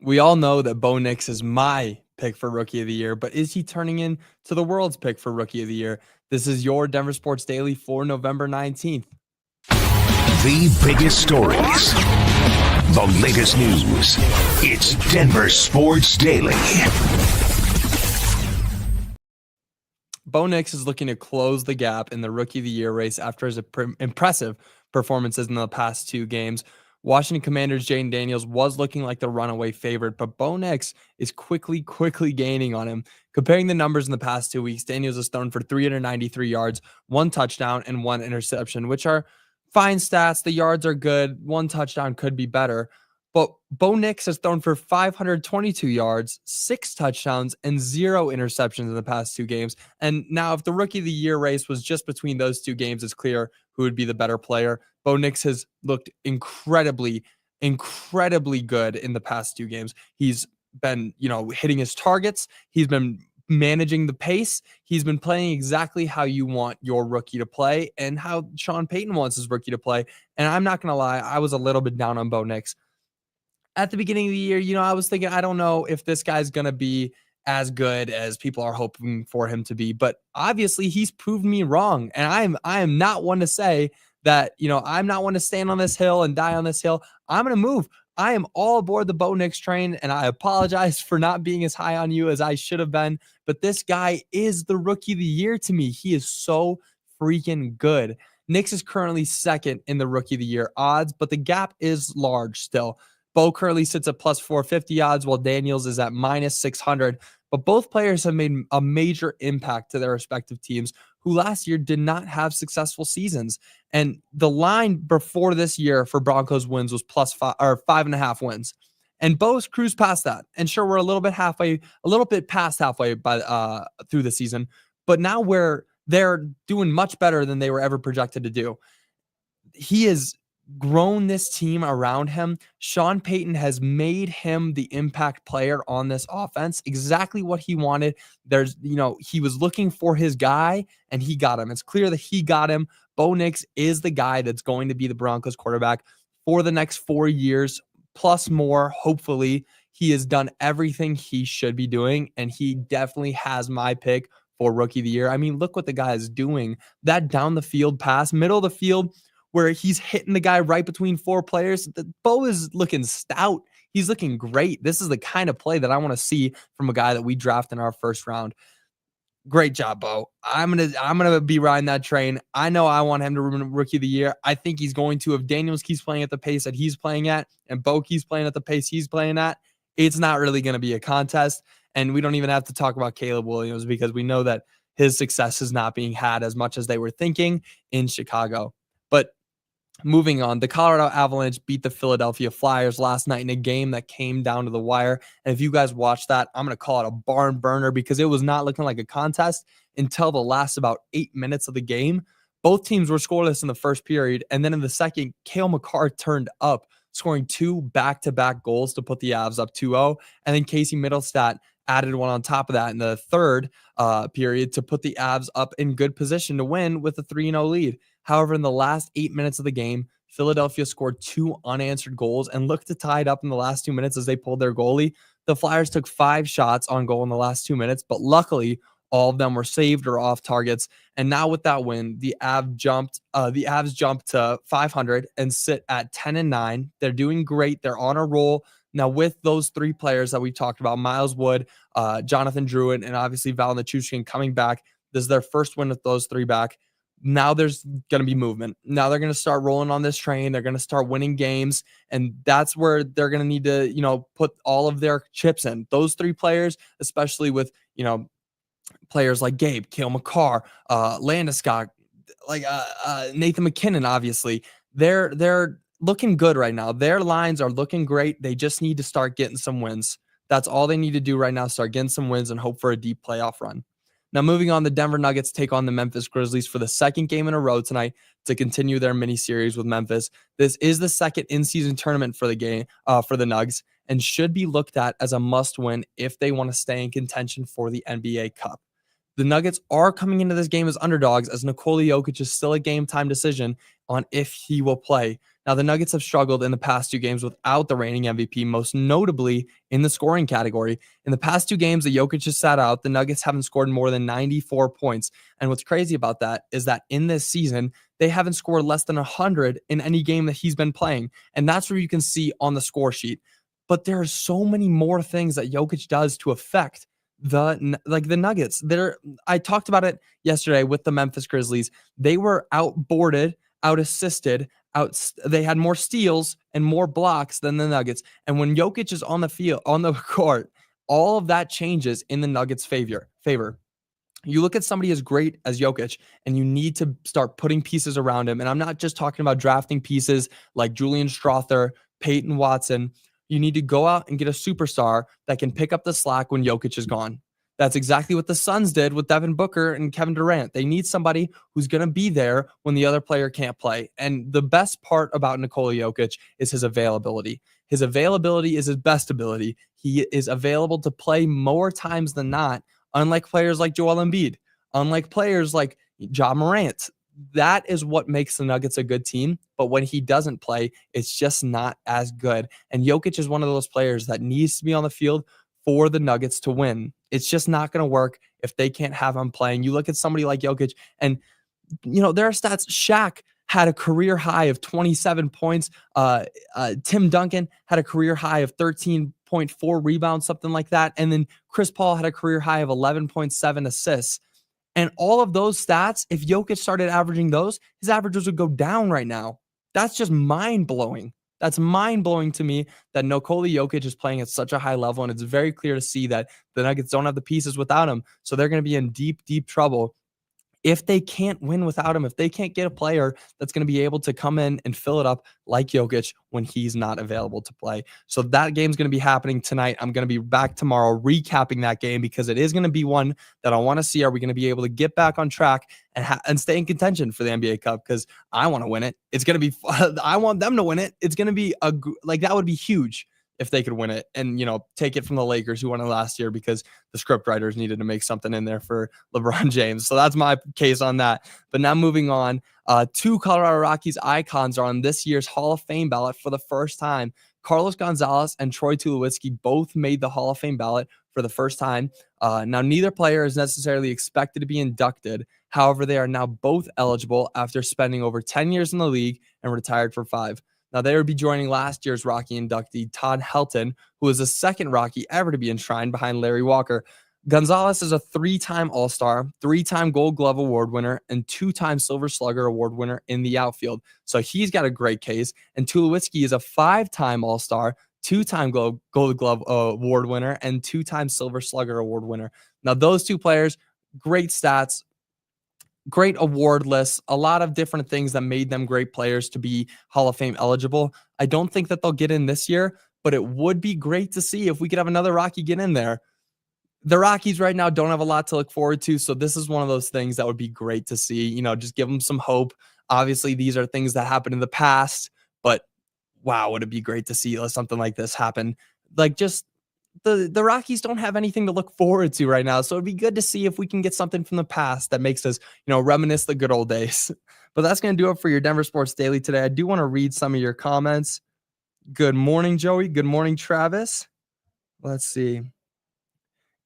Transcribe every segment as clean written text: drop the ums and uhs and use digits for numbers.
We all know that Bo Nix is my pick for Rookie of the Year, but is he turning into the world's pick for Rookie of the Year? This is your Denver Sports Daily for November 19th. The biggest stories, the latest news. It's Denver Sports Daily. Bo Nix is looking to close the gap in the Rookie of the Year race after his impressive performances in the past two games. Washington Commanders' Jaden Daniels was looking like the runaway favorite, but Bo Nix is quickly gaining on him. Comparing the numbers in the past 2 weeks, Daniels has thrown for 393 yards, 1 touchdown, and 1 interception, which are fine stats. The yards are good. 1 touchdown could be better. But Bo Nix has thrown for 522 yards, 6 touchdowns, and 0 interceptions in the past 2 games. And now, if the Rookie of the Year race was just between those 2 games, it's clear who would be the better player. Bo Nix has looked incredibly good in the past 2 games. He's been, hitting his targets. He's been managing the pace. He's been playing exactly how you want your rookie to play and how Sean Payton wants his rookie to play. And I'm not going to lie, I was a little bit down on Bo Nix. At the beginning of the year, I was thinking, I don't know if this guy's going to be as good as people are hoping for him to be, but obviously he's proved me wrong. And I am not one to say that, I'm not one to stand on this hill and die on this hill. I'm going to move. I am all aboard the Bo Nix train, and I apologize for not being as high on you as I should have been, but this guy is the Rookie of the Year to me. He is so freaking good. Nix is currently second in the Rookie of the Year odds, but the gap is large still. Bo currently sits at plus 450 odds, while Daniels is at minus 600. But both players have made a major impact to their respective teams, who last year did not have successful seasons. And the line before this year for Broncos wins was plus 5.5 wins. And Bo's cruised past that. And sure, we're a little bit past halfway by through the season. But now they're doing much better than they were ever projected to do. He is grown this team around him. Sean Payton has made him the impact player on this offense, exactly what he wanted. He was looking for his guy and he got him. It's clear that he got him. Bo Nix is the guy that's going to be the Broncos quarterback for the next 4 years plus more. Hopefully, he has done everything he should be doing, and he definitely has my pick for Rookie of the Year. I mean, look what the guy is doing. That down the field pass, middle of the field, where he's hitting the guy right between 4 players. Bo is looking stout. He's looking great. This is the kind of play that I want to see from a guy that we draft in our first round. Great job, Bo. I'm gonna be riding that train. I know I want him to win Rookie of the Year. I think he's going to. If Daniels keeps playing at the pace that he's playing at, and Bo keeps playing at the pace he's playing at, it's not really going to be a contest. And we don't even have to talk about Caleb Williams, because we know that his success is not being had as much as they were thinking in Chicago. But moving on, the Colorado Avalanche beat the Philadelphia Flyers last night in a game that came down to the wire. And if you guys watched that, I'm going to call it a barn burner, because it was not looking like a contest until the last about 8 minutes of the game. Both teams were scoreless in the first period. And then in the second, Cale Makar turned up, scoring 2 back-to-back goals to put the Avs up 2-0. And then Casey Middlestat added one on top of that in the third period to put the Avs up in good position to win with a 3-0 lead. However, in the last 8 minutes of the game, Philadelphia scored 2 unanswered goals and looked to tie it up in the last 2 minutes as they pulled their goalie. The Flyers took 5 shots on goal in the last 2 minutes, but luckily all of them were saved or off targets. And now with that win, the Avs jumped to 500 and sit at 10-9. They're doing great. They're on a roll. Now, with those 3 players that we talked about, Miles Wood, Jonathan Druin, and obviously Val Nichushkin coming back, this is their first win with those 3 back. Now there's going to be movement. Now they're going to start rolling on this train. They're going to start winning games. And that's where they're going to need to, put all of their chips in. Those 3 players, especially with, players like Gabe, Cale Makar, Landeskog, Nathan McKinnon, obviously, they're looking good right now. Their lines are looking great. They just need to start getting some wins. That's all they need to do right now, start getting some wins and hope for a deep playoff run. Now, moving on, the Denver Nuggets take on the Memphis Grizzlies for the second game in a row tonight to continue their mini series with Memphis. This is the second in-season tournament for the game for the Nugs, and should be looked at as a must-win if they want to stay in contention for the NBA Cup. The Nuggets are coming into this game as underdogs, as Nikola Jokic is still a game-time decision on if he will play. Now, the Nuggets have struggled in the past 2 games without the reigning MVP, most notably in the scoring category. In the past 2 games that Jokic has sat out, the Nuggets haven't scored more than 94 points. And what's crazy about that is that in this season, they haven't scored less than 100 in any game that he's been playing. And that's where you can see on the score sheet. But there are so many more things that Jokic does to affect the Nuggets. I talked about it yesterday with the Memphis Grizzlies. They were outboarded, out-assisted, they had more steals and more blocks than the Nuggets. And when Jokic is on the field, on the court, all of that changes in the Nuggets' favor. You look at somebody as great as Jokic, and you need to start putting pieces around him. And I'm not just talking about drafting pieces like Julian Strawther, Peyton Watson. You need to go out and get a superstar that can pick up the slack when Jokic is gone. That's exactly what the Suns did with Devin Booker and Kevin Durant. They need somebody who's going to be there when the other player can't play. And the best part about Nikola Jokic is his availability. His availability is his best ability. He is available to play more times than not, unlike players like Joel Embiid, unlike players like Ja Morant. That is what makes the Nuggets a good team. But when he doesn't play, it's just not as good. And Jokic is one of those players that needs to be on the field for the Nuggets to win. It's just not going to work if they can't have him playing. You look at somebody like Jokic, and there are stats. Shaq had a career high of 27 points. Tim Duncan had a career high of 13.4 rebounds, something like that. And then Chris Paul had a career high of 11.7 assists. And all of those stats, if Jokic started averaging those, his averages would go down right now. That's just mind-blowing. That's mind-blowing to me that Nikola Jokic is playing at such a high level, and it's very clear to see that the Nuggets don't have the pieces without him. So they're going to be in deep, deep trouble if they can't win without him, if they can't get a player that's going to be able to come in and fill it up like Jokic when he's not available to play. So that game's going to be happening tonight. I'm going to be back tomorrow recapping that game because it is going to be one that I want to see. Are we going to be able to get back on track and stay in contention for the NBA Cup? Because I want to win it. It's going to be I want them to win it. It's going to be that would be huge if they could win it and, take it from the Lakers who won it last year because the script writers needed to make something in there for LeBron James. So that's my case on that. But now moving on, 2 Colorado Rockies icons are on this year's Hall of Fame ballot for the first time. Carlos Gonzalez and Troy Tulowitzki both made the Hall of Fame ballot for the first time. Now, neither player is necessarily expected to be inducted. However, they are now both eligible after spending over 10 years in the league and retired for 5. Now, they would be joining last year's Rocky inductee, Todd Helton, who was the second Rocky ever to be enshrined behind Larry Walker. Gonzalez is a 3-time All-Star, 3-time Gold Glove Award winner, and 2-time Silver Slugger Award winner in the outfield. So he's got a great case. And Tulowitzki is a 5-time All-Star, 2-time Gold Glove Award winner, and 2-time Silver Slugger Award winner. Now, those 2 players, great stats, great award lists, a lot of different things that made them great players to be Hall of Fame eligible. I don't think that they'll get in this year, but it would be great to see if we could have another Rocky get in there. The Rockies right now don't have a lot to look forward to, so this is one of those things that would be great to see. Just give them some hope. Obviously, these are things that happened in the past, but wow, would it be great to see something like this happen? The Rockies don't have anything to look forward to right now. So it'd be good to see if we can get something from the past that makes us, reminisce the good old days. But that's going to do it for your Denver Sports Daily today. I do want to read some of your comments. Good morning, Joey. Good morning, Travis. Let's see.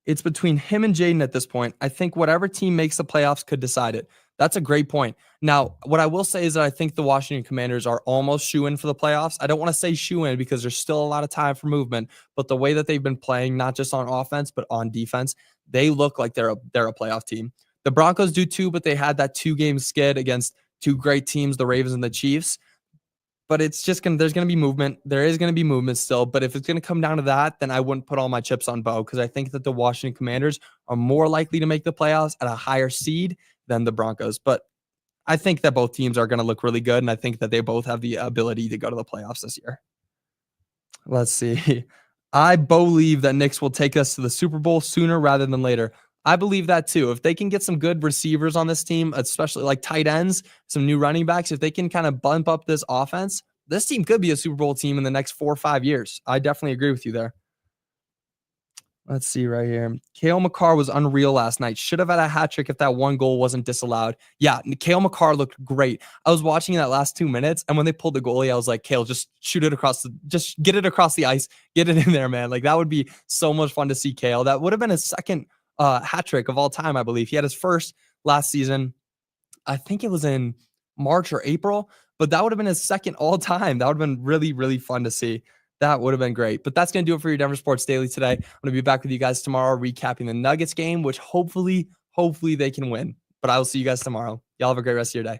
It's between him and Jaden at this point. I think whatever team makes the playoffs could decide it. That's a great point. Now, what I will say is that I think the Washington Commanders are almost shoo-in for the playoffs. I don't want to say shoo-in because there's still a lot of time for movement, but the way that they've been playing, not just on offense, but on defense, they look like they're a playoff team. The Broncos do too, but they had that 2-game skid against 2 great teams, the Ravens and the Chiefs. But it's just there's going to be movement. There is going to be movement still. But if it's going to come down to that, then I wouldn't put all my chips on Bo because I think that the Washington Commanders are more likely to make the playoffs at a higher seed than the Broncos. But I think that both teams are going to look really good, and I think that they both have the ability to go to the playoffs this year. Let's see. I believe that Knicks will take us to the Super Bowl sooner rather than later. I believe that too. If they can get some good receivers on this team, especially like tight ends, some new running backs, if they can kind of bump up this offense, this team could be a Super Bowl team in the next 4 or 5 years. I definitely agree with you there. Let's see right here. Cale Makar was unreal last night. Should have had a hat trick if that one goal wasn't disallowed. Yeah, Cale Makar looked great. I was watching that last 2 minutes, and when they pulled the goalie, I was like, Cale, just shoot it just get it across the ice. Get it in there, man. Like, that would be so much fun to see Cale. That would have been his second hat trick of all time, I believe. He had his first last season. I think it was in March or April, but that would have been his second all time. That would have been really, really fun to see. That would have been great. But that's going to do it for your Denver Sports Daily today. I'm going to be back with you guys tomorrow recapping the Nuggets game, which hopefully they can win. But I will see you guys tomorrow. Y'all have a great rest of your day.